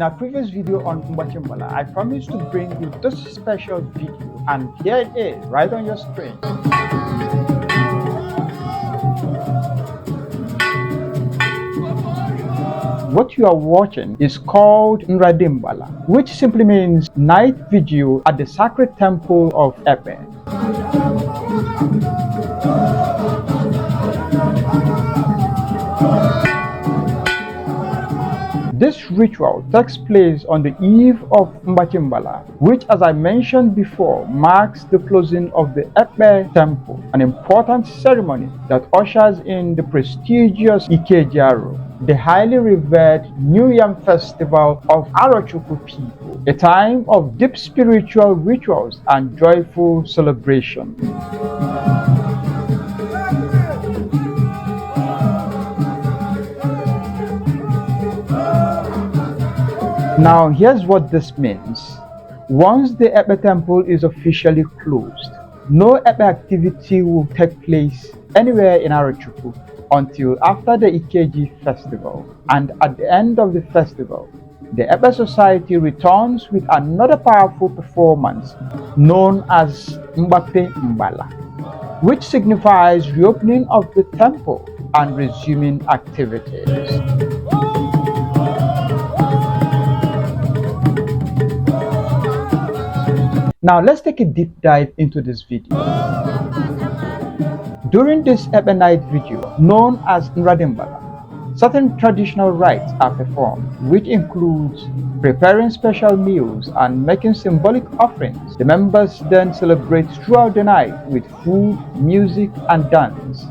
our previous video on Nradi Mgbala, I promised to bring you this special video, and here it is, right on your screen. What you are watching is called Nradi Mgbala, which simply means night vigil at the sacred temple of Ekpe. This ritual takes place on the eve of Nradi Mgbala, which, as I mentioned before, marks the closing of the Ekpe temple, an important ceremony that ushers in the prestigious Ikeji, the highly revered New Yam festival of Arochukwu people, a time of deep spiritual rituals and joyful celebration. Now, here's what this means. Once the Ekpe temple is officially closed, no Ekpe activity will take place anywhere in Arochukwu until after the Ikeji festival. And at the end of the festival, the Ekpe Society returns with another powerful performance known as Ekpe Mgbala, which signifies reopening of the temple and resuming activities. Now let's take a deep dive into this video. During this Ekpe Night Vigil, known as Nradi Mgbala, certain traditional rites are performed, which includes preparing special meals and making symbolic offerings. The members then celebrate throughout the night with food, music, and dance.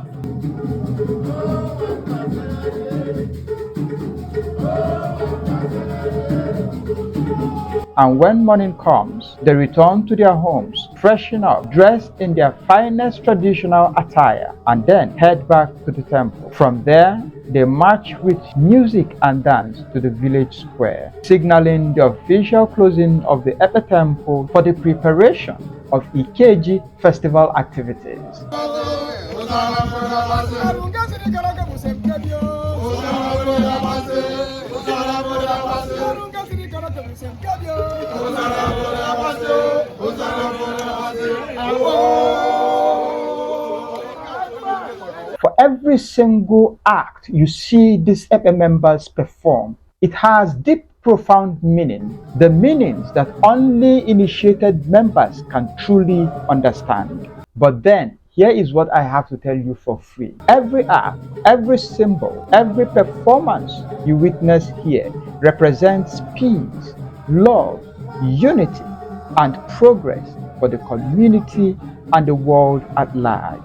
And when morning comes, they return to their homes, freshen up, dressed in their finest traditional attire, and then head back to the temple. From there, they march with music and dance to the village square, signaling the official closing of the Ekpe temple for the preparation of Ikeji festival activities. For every single act you see these Ekpe members perform, it has deep, profound meaning, the meanings that only initiated members can truly understand. But then, here is what I have to tell you for free. Every act, every symbol, every performance you witness here represents peace, love, unity, and progress for the community and the world at large.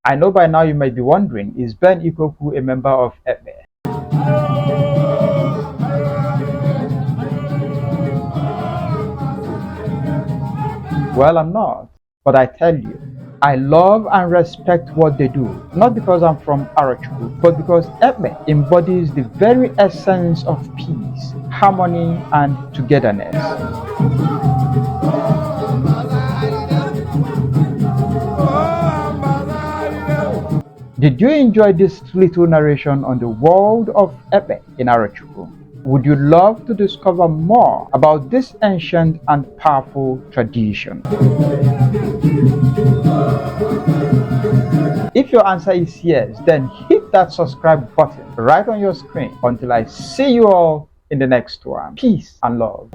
I know by now you might be wondering, is Ben Ikoku a member of Ekpe? Well, I'm not, but I tell you, I love and respect what they do, not because I'm from Arochukwu, but because Ekpe embodies the very essence of peace, harmony, and togetherness. Did you enjoy this little narration on the world of Ekpe in Arochukwu? Would you love to discover more about this ancient and powerful tradition? If your answer is yes, then hit that subscribe button right on your screen until I see you all in the next one. Peace and love.